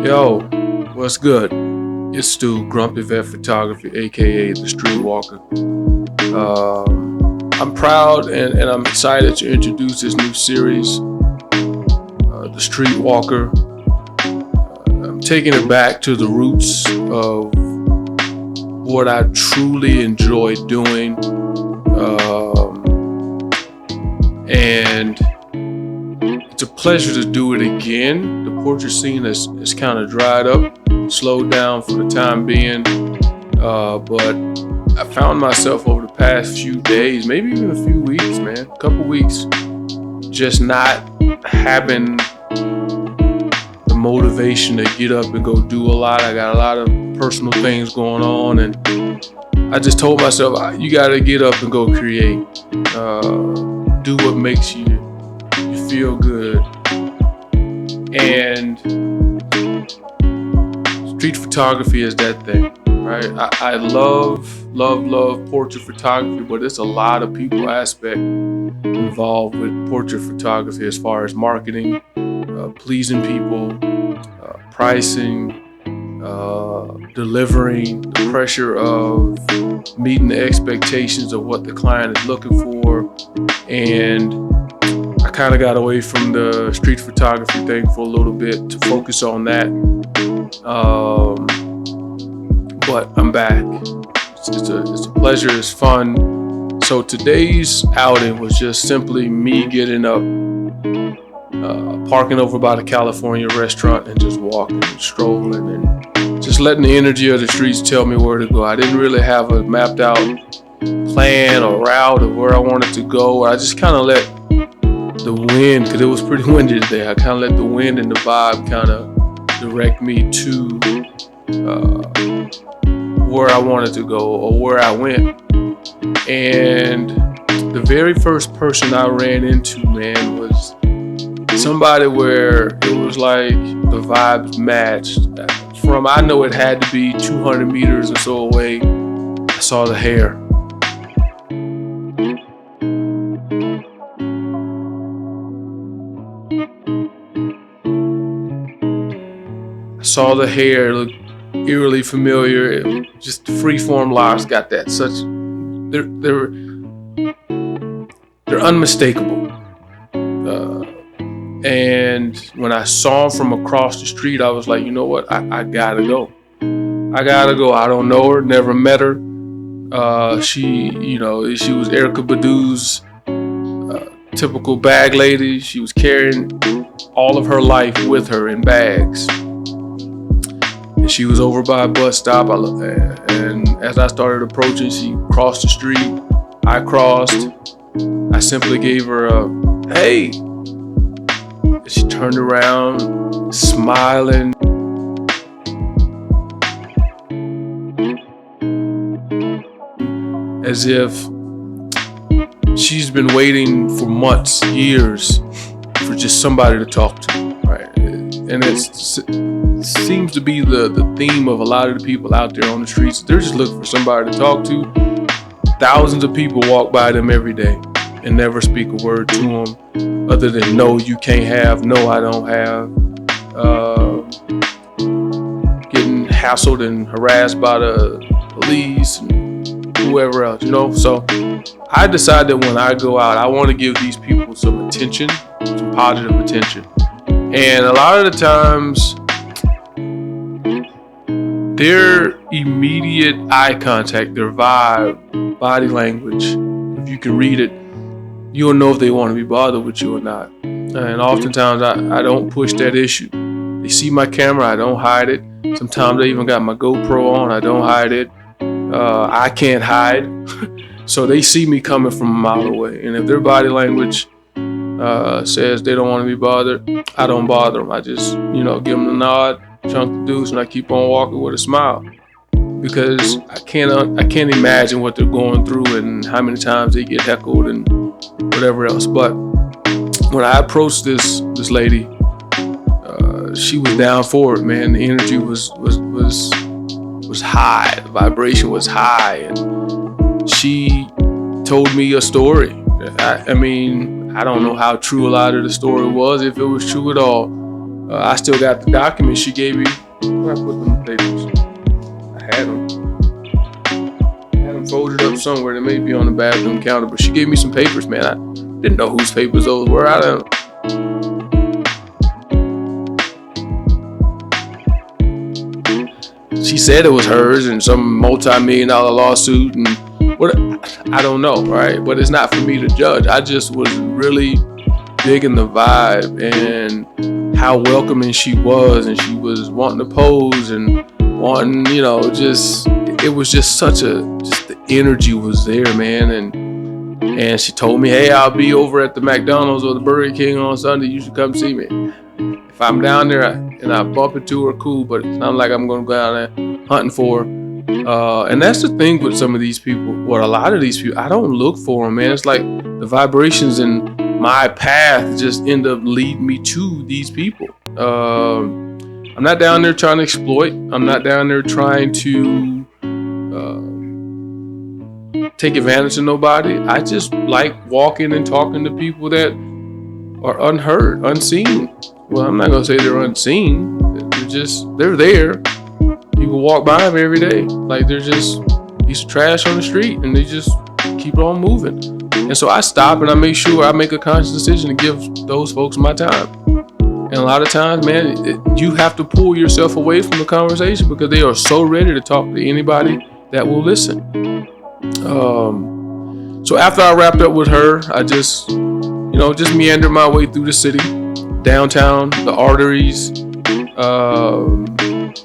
Yo, what's good? It's Stu, Grumpy Vet Photography, aka the Streetwalker. I'm proud and I'm excited to introduce this new series, the Streetwalker. I'm taking it back to the roots of what I truly enjoy doing, and it's a pleasure to do it again. The portrait scene has kind of dried up, slowed down for the time being, but I found myself over the past few days, maybe even a few weeks, a couple weeks, just not having the motivation to get up and go do a lot. I got a lot of personal things going on, and I just told myself, you got to get up and go create. Do what makes you feel good. And street photography is that thing, right? I love portrait photography, but there's a lot of people aspect involved with portrait photography as far as marketing, pleasing people, pricing, delivering, the pressure of meeting the expectations of what the client is looking for. And I kind of got away from the street photography thing for a little bit to focus on that. But I'm back. It's a pleasure, it's fun. So today's outing was just simply me getting up, parking over by the California restaurant and just walking and strolling and just letting the energy of the streets tell me where to go. I didn't really have a mapped out plan or route of where I wanted to go. I just kind of let the wind, because it was pretty windy today, I kind of let the wind and the vibe kind of direct me to where I wanted to go or where I went. And the very first person I ran into, was somebody where it was like the vibes matched. From, I know it had to be 200 meters or so away, I saw the hair. I saw the hair, it looked eerily familiar. Just freeform locks got that they're unmistakable. And when I saw him from across the street, I was like, you know what? I gotta go. I don't know her, never met her. She was Erykah Badu's typical bag lady. She was carrying all of her life with her in bags. And she was over by a bus stop. And as I started approaching, she crossed the street. I crossed. I simply gave her a, hey. She turned around, smiling. As if she's been waiting for months, years, for just somebody to talk to, right? And it seems to be the theme of a lot of the people out there on the streets. They're just looking for somebody to talk to. Thousands of people walk by them every day and never speak a word to them other than no, you can't have, no, I don't have. Getting hassled and harassed by the police and whoever else, So I decided when I go out, I want to give these people some attention, some positive attention. And a lot of the times, their immediate eye contact, their vibe, body language, if you can read it, you'll know if they want to be bothered with you or not. And oftentimes I don't push that issue. They see my camera, I don't hide it. Sometimes I even got my GoPro on, I don't hide it. I can't hide. So they see me coming from a mile away. And if their body language says they don't want to be bothered, I don't bother them. I just, give them the nod, chunk the deuce, and I keep on walking with a smile. Because I can't imagine what they're going through and how many times they get heckled and whatever else. But when I approached this lady, she was down for it, man. The energy was high, the vibration was high, and she told me a story. I don't know how true a lot of the story was, if it was true at all, I still got the documents she gave me. Where I put them papers? I had them folded up somewhere. They may be on the bathroom counter, but she gave me some papers, man. I didn't know whose papers those were. I don't. She said it was hers in some multi-million-dollar lawsuit, and what I don't know, right? But it's not for me to judge. I just was really digging the vibe and how welcoming she was, and she was wanting to pose and wanting, just it was just the energy was there, man. And she told me, hey, I'll be over at the McDonald's or the Burger King on Sunday. You should come see me. If I'm down there and I bump into her, cool, but it's not like I'm going to go down there hunting for her. And that's the thing with some of these people, or a lot of these people, I don't look for them, man. It's like the vibrations in my path just end up leading me to these people. I'm not down there trying to exploit. I'm not down there trying to take advantage of nobody. I just like walking and talking to people that are unheard, unseen. Well, I'm not gonna say they're unseen. They're there. People walk by them every day. Like they're just a piece of trash on the street, and they just keep on moving. And so I stop and I make sure I make a conscious decision to give those folks my time. And a lot of times, man, you have to pull yourself away from the conversation because they are so ready to talk to anybody that will listen. So after I wrapped up with her, I just meandered my way through the city, downtown, the arteries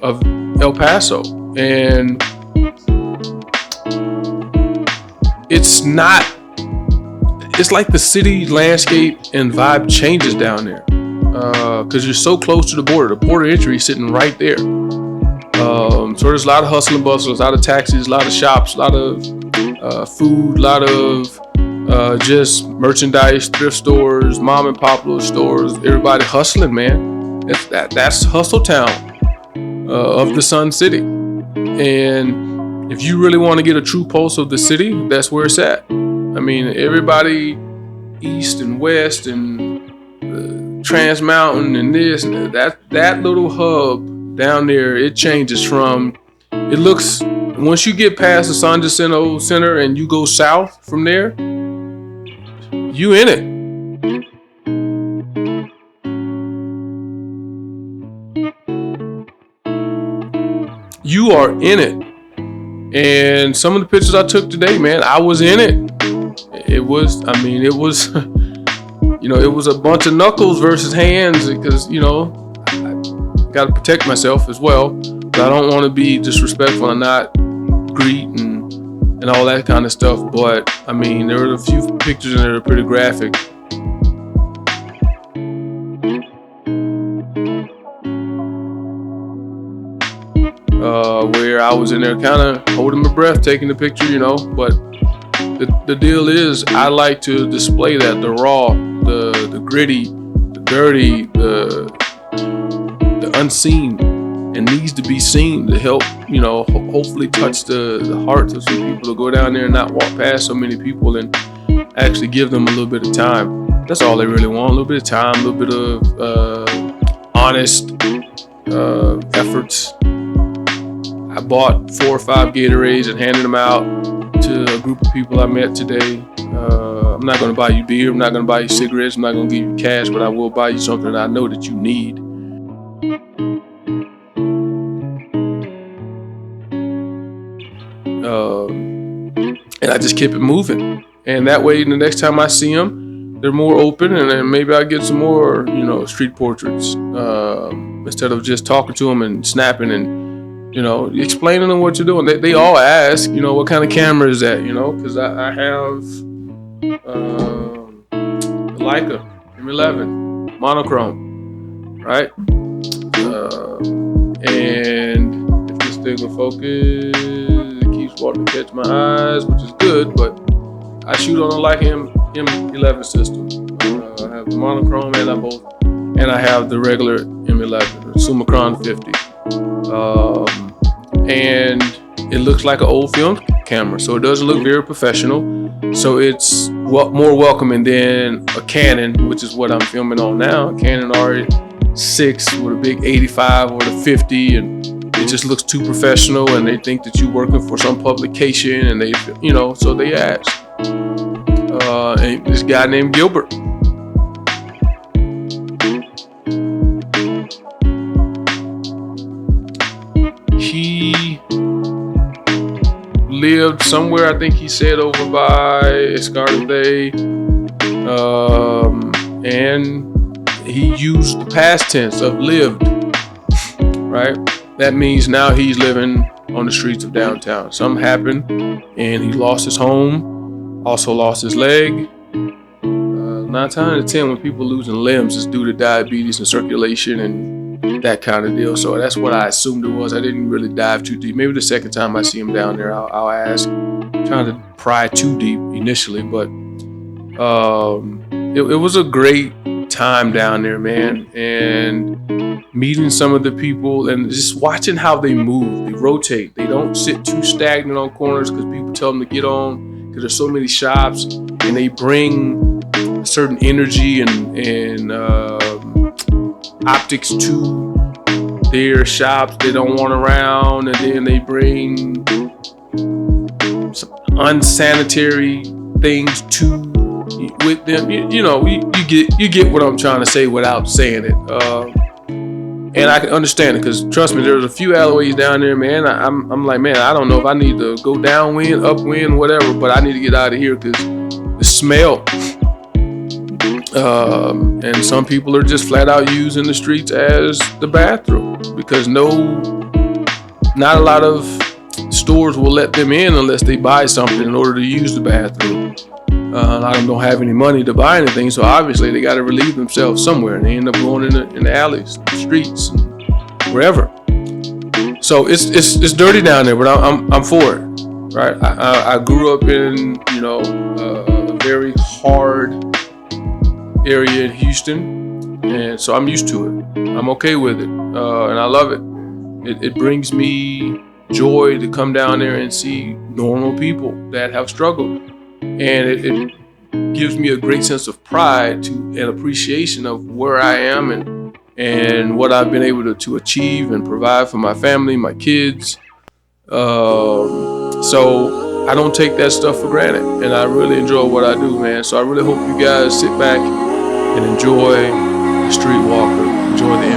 of El Paso. And it's like the city landscape and vibe changes down there because you're so close to the border. The border entry is sitting right there. So there's a lot of hustle and bustle, a lot of taxis, a lot of shops, a lot of food, a lot of just merchandise, thrift stores, mom and pop little stores, everybody hustling, man. That's hustle town of the Sun City. And if you really want to get a true pulse of the city, that's where it's at. I mean, everybody east and west and Trans Mountain and this and that little hub down there, it changes from, it looks, once you get past the San Jacinto Center and you go south from there, you in it. You are in it. And some of the pictures I took today, man, I was in it. It was it was a bunch of knuckles versus hands because, I got to protect myself as well. But I don't want to be disrespectful and not greet and all that kind of stuff. But, I mean, there were a few pictures in there that are pretty graphic. Where I was in there kind of holding my breath, taking the picture, but the deal is I like to display that, the raw, the gritty, the dirty, the unseen, and needs to be seen to help, hopefully touch the hearts of some people to go down there and not walk past so many people and actually give them a little bit of time. That's all they really want, a little bit of time, a little bit of honest efforts. I bought 4 or 5 Gatorades and handed them out to a group of people I met today. I'm not going to buy you beer. I'm not going to buy you cigarettes. I'm not going to give you cash, but I will buy you something that I know that you need. And I just keep it moving. And that way, the next time I see them, they're more open, and then maybe I get some more, street portraits instead of just talking to them and snapping and explaining to them what you're doing. They all ask, what kind of camera is that, because I have the Leica M11 Monochrome, right? And if this thing will focus, it keeps wanting to catch my eyes, which is good, but I shoot on a Leica M11 system. I have the monochrome and I have the regular M11, the Summicron 50. And it looks like an old film camera, so it doesn't look very professional. So it's more welcoming than a Canon, which is what I'm filming on now, Canon 6 with a big 85 or the 50, and it just looks too professional, and they think that you're working for some publication, and they, so they ask. And this guy named Gilbert. He lived somewhere, I think he said over by Escarte, and he used the past tense of lived, right? That means now he's living on the streets of downtown. Something happened, and he lost his home, also lost his leg. 9 times out of 10, when people losing limbs, it's due to diabetes and circulation and that kind of deal. So that's what I assumed it was. I didn't really dive too deep. Maybe the second time I see him down there, I'll ask. I'm trying to pry too deep initially, but it was a great time down there, man. And meeting some of the people and just watching how they move. They rotate. They don't sit too stagnant on corners because people tell them to get on, because there's so many shops, and they bring a certain energy and optics to their shops they don't want around, and then they bring some unsanitary things to with them. You get what I'm trying to say without saying it. And I can understand it, because trust me, there's a few alleyways down there, man. I'm like, man, I don't know if I need to go downwind, upwind, whatever, but I need to get out of here because the smell. And some people are just flat out using the streets as the bathroom, because not a lot of stores will let them in unless they buy something in order to use the bathroom. A lot of them don't have any money to buy anything, so obviously they got to relieve themselves somewhere, and they end up going in the alleys, the streets, and wherever. So it's dirty down there, but I'm for it, right? I grew up in a very hard area in Houston, and so I'm used to it. I'm okay with it, and I love it. It brings me joy to come down there and see normal people that have struggled. And it gives me a great sense of pride and appreciation of where I am and what I've been able to achieve and provide for my family, my kids. So I don't take that stuff for granted, and I really enjoy what I do, man. So I really hope you guys sit back and enjoy the street walker, enjoy the